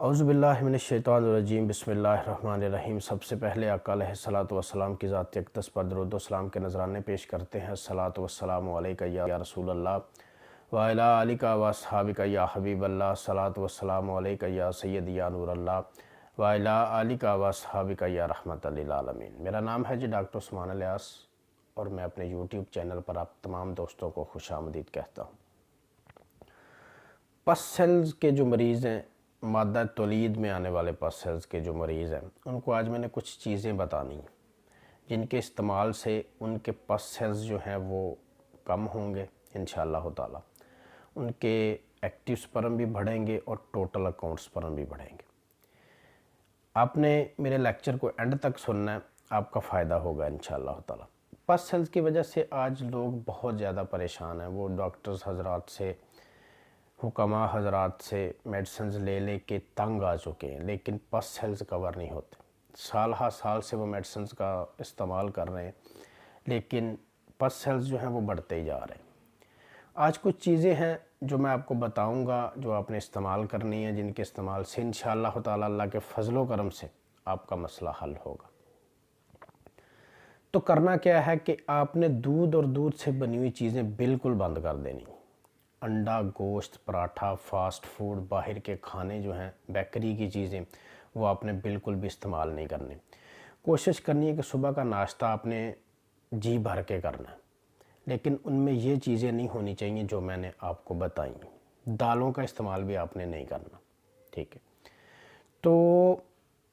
اعوذ باللہ من الشیطان الرجیم بسم اللہ الرحمن الرحیم۔ سب سے پہلے آقا علیہ الصلوۃ والسلام کی ذات اقدس پر درود و سلام کے نذرانے پیش کرتے ہیں۔ الصلوۃ والسلام علیک یا رسول اللہ وعلی آلک و اصحابک یا حبیب اللہ۔ الصلوۃ والسلام علیک یا سیدی یا نور اللہ وعلی آلک و اصحابک یا رحمت للعالمین۔ میرا نام ہے ڈاکٹر عثمان الیاس اور میں اپنے یوٹیوب چینل پر آپ تمام دوستوں کو خوش آمدید کہتا ہوں۔ پس سیلز کے جو مریض ہیں، مادہ تولید میں آنے والے پس سیلز کے جو مریض ہیں، ان کو آج میں نے کچھ چیزیں بتانی ہیں جن کے استعمال سے ان کے پس سیلز جو ہیں وہ کم ہوں گے انشاءاللہ تعالی۔ ان کے ایکٹیو سپرم بھی بڑھیں گے اور ٹوٹل اکاؤنٹ سپرم بھی بڑھیں گے۔ آپ نے میرے لیکچر کو اینڈ تک سننا ہے، آپ کا فائدہ ہوگا انشاءاللہ تعالی۔ پس سیلز کی وجہ سے آج لوگ بہت زیادہ پریشان ہیں۔ وہ ڈاکٹرز حضرات سے، حکماء حضرات سے میڈیسنز لے لے کے تنگ آ چکے ہیں، لیکن پس سیلز کور نہیں ہوتے۔ سال ہا سال سے وہ میڈیسنز کا استعمال کر رہے ہیں، لیکن پس سیلز جو ہیں وہ بڑھتے ہی جا رہے ہیں۔ آج کچھ چیزیں ہیں جو میں آپ کو بتاؤں گا، جو آپ نے استعمال کرنی ہے، جن کے استعمال سے انشاءاللہ تعالی اللہ کے فضل و کرم سے آپ کا مسئلہ حل ہوگا۔ تو کرنا کیا ہے کہ آپ نے دودھ اور دودھ سے بنی ہوئی چیزیں بالکل بند کر دینی۔ انڈا، گوشت، پراٹھا، فاسٹ فوڈ، باہر کے کھانے جو ہیں، بیکری کی چیزیں، وہ آپ نے بالکل بھی استعمال نہیں کرنی۔ کوشش کرنی ہے کہ صبح کا ناشتہ آپ نے جی بھر کے کرنا ہے، لیکن ان میں یہ چیزیں نہیں ہونی چاہیے جو میں نے آپ کو بتائیں۔ دالوں کا استعمال بھی آپ نے نہیں کرنا، ٹھیک ہے؟ تو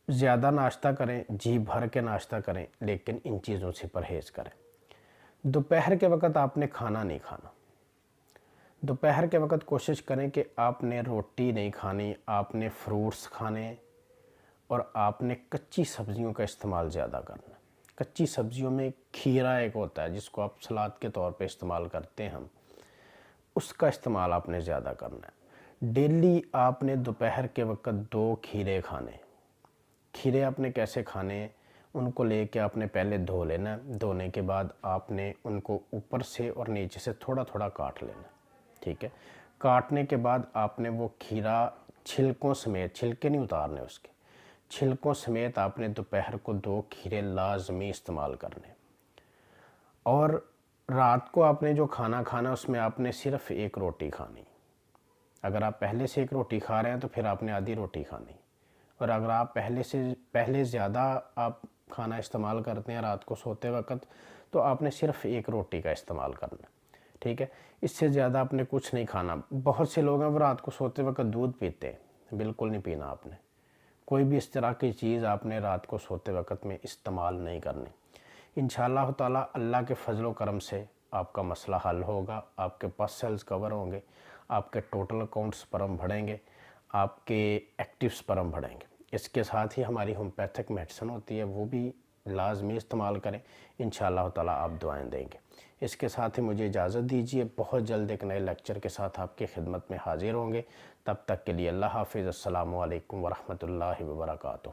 زیادہ ناشتہ کریں، جی بھر کے ناشتہ کریں، لیکن ان چیزوں سے پرہیز کریں۔ دوپہر کے وقت آپ نے کھانا نہیں کھانا۔ دوپہر کے وقت کوشش کریں کہ آپ نے روٹی نہیں کھانی، آپ نے فروٹس کھانے اور آپ نے کچی سبزیوں کا استعمال زیادہ کرنا۔ کچی سبزیوں میں کھیرا ایک ہوتا ہے جس کو آپ سلاد کے طور پہ استعمال کرتے ہیں، اس کا استعمال آپ نے زیادہ کرنا ہے۔ ڈیلی آپ نے دوپہر کے وقت 2 کھیرے کھانے۔ کھیرے آپ نے کیسے کھانے؟ ان کو لے کے آپ نے پہلے دھو لینا، دھونے کے بعد آپ نے ان کو اوپر سے اور نیچے سے تھوڑا تھوڑا کاٹ لینا، ٹھیک ہے؟ کاٹنے کے بعد آپ نے وہ کھیرا چھلکوں سمیت، چھلکے نہیں اتارنے اس کے، چھلکوں سمیت آپ نے دوپہر کو 2 کھیرے لازمی استعمال کرنے۔ اور رات کو آپ نے جو کھانا کھانا اس میں آپ نے صرف 1 روٹی کھانی۔ اگر آپ پہلے سے 1 روٹی کھا رہے ہیں تو پھر آپ نے آدھی روٹی کھانی، اور اگر آپ پہلے زیادہ آپ کھانا استعمال کرتے ہیں رات کو سوتے وقت تو آپ نے صرف 1 روٹی کا استعمال کرنا، ٹھیک ہے؟ اس سے زیادہ آپ نے کچھ نہیں کھانا۔ بہت سے لوگ ہیں وہ رات کو سوتے وقت دودھ پیتے ہیں، بالکل نہیں پینا آپ نے۔ کوئی بھی اس طرح کی چیز آپ نے رات کو سوتے وقت میں استعمال نہیں کرنی۔ انشاءاللہ تعالی اللہ کے فضل و کرم سے آپ کا مسئلہ حل ہوگا، آپ کے پس سیلز کور ہوں گے، آپ کے ٹوٹل اکاؤنٹ سپرم بڑھیں گے، آپ کے ایکٹیو سپرم بڑھیں گے۔ اس کے ساتھ ہی ہماری ہومیوپیتھک میڈیسن ہوتی ہے، وہ بھی لازمی استعمال کریں، انشاءاللہ تعالی آپ دعائیں دیں گے۔ اس کے ساتھ ہی مجھے اجازت دیجیے، بہت جلد ایک نئے لیکچر کے ساتھ آپ کی خدمت میں حاضر ہوں گے۔ تب تک کے لیے اللہ حافظ۔ السلام علیکم ورحمۃ اللہ وبرکاتہ۔